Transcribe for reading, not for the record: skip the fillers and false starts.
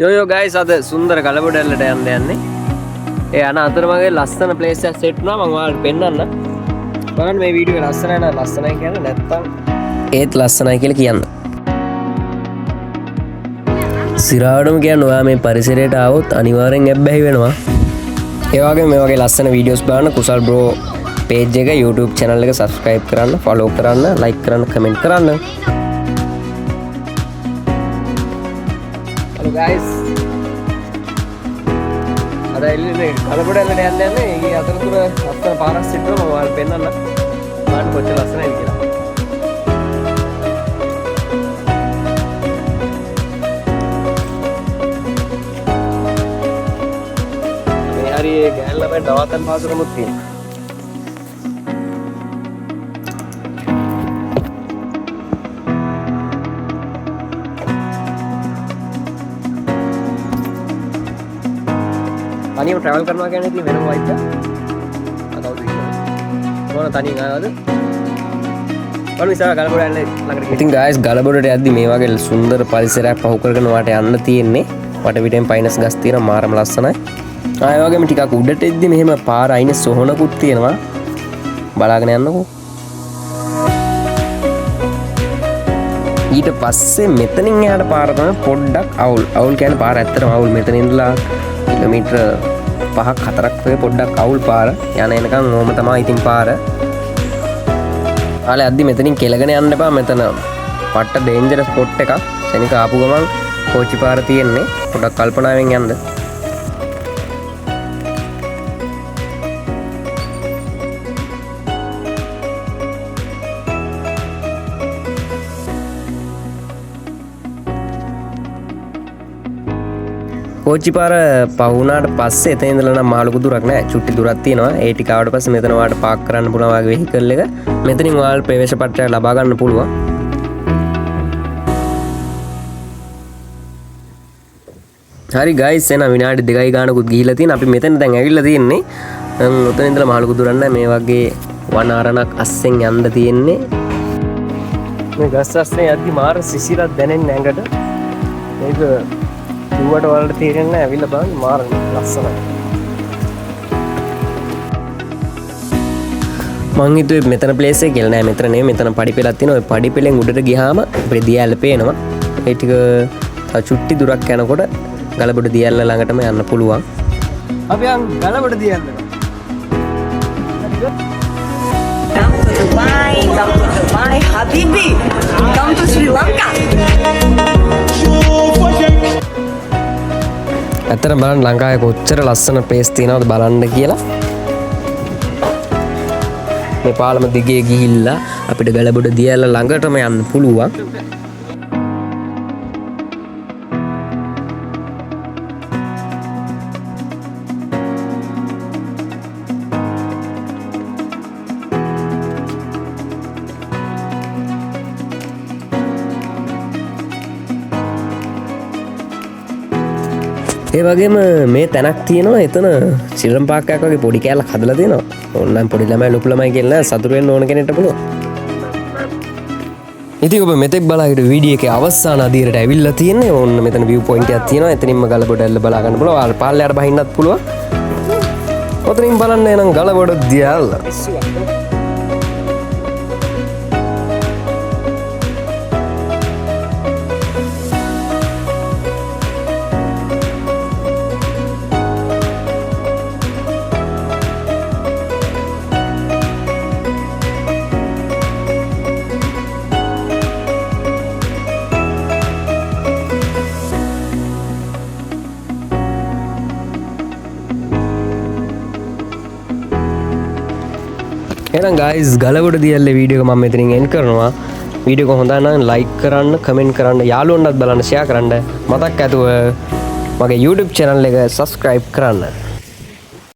යෝ ගයිස් අද සුන්දර කලබඩැල්ලට යන්න යන්නේ. ඒ අන අතරමගේ ලස්සන ප්ලේස් එකක් සෙට් වුණා මම ඔයාලට පෙන්නන්න. බලන්න මේ වීඩියෝ එක ලස්සනයි නේද? ලස්සනයි කියන්නේ නැත්තම් ඒත් ලස්සනයි කියලා කියන්න. සිරාවටම කියන්න ඔයා මේ පරිසරයට ආවොත් අනිවාර්යෙන් ඇබ්බැහි වෙනවා. ඒ වගේම මේ වගේ ලස්සන වීඩියෝස් බලන්න කුසල් බ්‍රෝ page එක YouTube channel එක subscribe කරන්න, follow කරන්න, like කරන්න, comment කරන්න. Hello guys. ada එන්නේ කලබඩැල්ලට යන්නේ ඒ අතරතුර අත්තර පාරක් සිටුවා මම ඔයාලට පෙන්නන්න. බලන්න කොච්චර ලස්සනයිද කියලා. මේ හරි ගෑන් ළමයි නවත්තන් පාසලමුත් තියෙනවා. තනියම travel කරනවා කියන්නේ ඉතින් වෙනම වයිද? අතවද ඉන්නේ. මොන තනියෙන් ආවද? බලමු ඉස්සරහ ගලබොඩ යන්න ළඟට ගිහින්. ඉතින් guys ගලබොඩට යද්දි මේ වගේ සුන්දර පරිසරයක් පහු කරගෙන වාට යන්න තියෙන්නේ. වට පිටෙන් පයින්ස් ගස් තියෙනවා මාරම ලස්සනයි. ආ ඒ වගේම ටිකක් උඩට එද්දි මෙහෙම පාර අයිනේ සොහනකුත් තියෙනවා. බලාගෙන යන්නකෝ. ඊට පස්සේ මෙතනින් එහාට පාර තමයි පොඩ්ඩක් අවුල්. අවුල් කියන්නේ පාර ඇත්තටම අවුල්. මෙතන ඉඳලා කිලෝමීටර් 5ක් 4ක් වගේ පොඩ්ඩක් අවුල් පාර යන එනකන් ඕම තමයි ඉතින් පාර. ආලේ අද්දි මෙතනින් කෙලගෙන යන්න එපා. මෙතන පට්ට ඩේන්ජරස් ස්පොට් එකක්. සෙනික ආපු ගමන් කෝච්චි පාර තියෙන්නේ. පොඩ්ඩක් කල්පනාවෙන් යන්න. කෝච්චි පාර පහුණාට පස්සේ එතන ඉඳලා නම් මහලුකු දුරක් නෑ. චුට්ටි දුරක් තියෙනවා. ඒ ටික ආවට පස්සේ මෙතන ඔයාලට පාක් කරන්න පුළුවන් වගේ වෙහිකල් එක. මෙතනින් ඔයාලට ප්‍රවේශ පත්‍රයක් ලබා ගන්න පුළුවන්. හරි guys එන විනාඩි 2යි ගානකුත් ගිහිල්ලා තියෙන. අපි මෙතන දැන් ඇවිල්ලා තියෙන්නේ. ඔතන ඉඳලා මහලුකු දුරක් නෑ. මේ වගේ වන ආරණක් අස්සෙන් යන්න තියෙන්නේ. මේ ගස් අස්සේ යද්දි මාර සිසිලක් දැනෙන්නේ ඇඟට. ඒක කිව්වට වලට තේරෙන්නේ නැහැ. ඇවිල්ලා බලන්න මාර ලස්සනයි. මං හිතුවේ මෙතන ප්ලේස් එක කියලා නෑ. මෙතන නෙමෙයි. මෙතන පඩිපෙළක් තියෙනවා. ওই පඩිපෙළෙන් උඩට ගියාම අපේ දියැල පේනවා. ඒ ටික චුට්ටි දුරක් යනකොට ගලබොඩ දියැල ළඟටම යන්න පුළුවන්. අපි යන් Galaboda දියැලට. Come to Dubai, Habibi. Come to Sri Lanka. ඇත්තට බලන්න ලංකාවේ කොච්චර ලස්සන ප්ලේස් තියෙනවද බලන්න කියලා. මේ පාලම දිගේ ගිහිල්ලා අපිට ගලබොඩ දියැල ළඟටම යන්න පුළුවන්. ඒ වගේම මේ තැනක් තියෙනවා. එතන චිල්ඩ්‍රන් පාක් එකක් වගේ පොඩි කෑල්ලක් හදලා තියෙනවා. ඕනනම් පොඩි ළමයි ලොකු ළමයි කියලා සතුටු වෙන්න ඕන කෙනෙක්ට පුළුවන්. ඉතින් ඔබ මෙතෙක් බලාගෙන වීඩියෝ එකේ අවසාන අදියරට ඇවිල්ලා තියෙන්නේ. ඕන්න මෙතන view point එකක් තියෙනවා. එතනින්ම ගලබොඩැල්ල බලා ගන්න පුළුවන්. ආල් පාල්ලයට බහින්නත් පුළුවන්. ඔතනින් බලන්න එනම් ගලබොඩ දියැල්ල. එහෙනම් guys ගලබොඩ දියැල්ලේ වීඩියෝ එක මම මෙතනින් එන්ඩ් කරනවා. වීඩියෝ එක හොඳ නම් like කරන්න, comment කරන්න, යාළුවන්ටත් බලන්න, share කරන්න. මතක් ඇතුව මගේ YouTube channel එක subscribe කරන්න.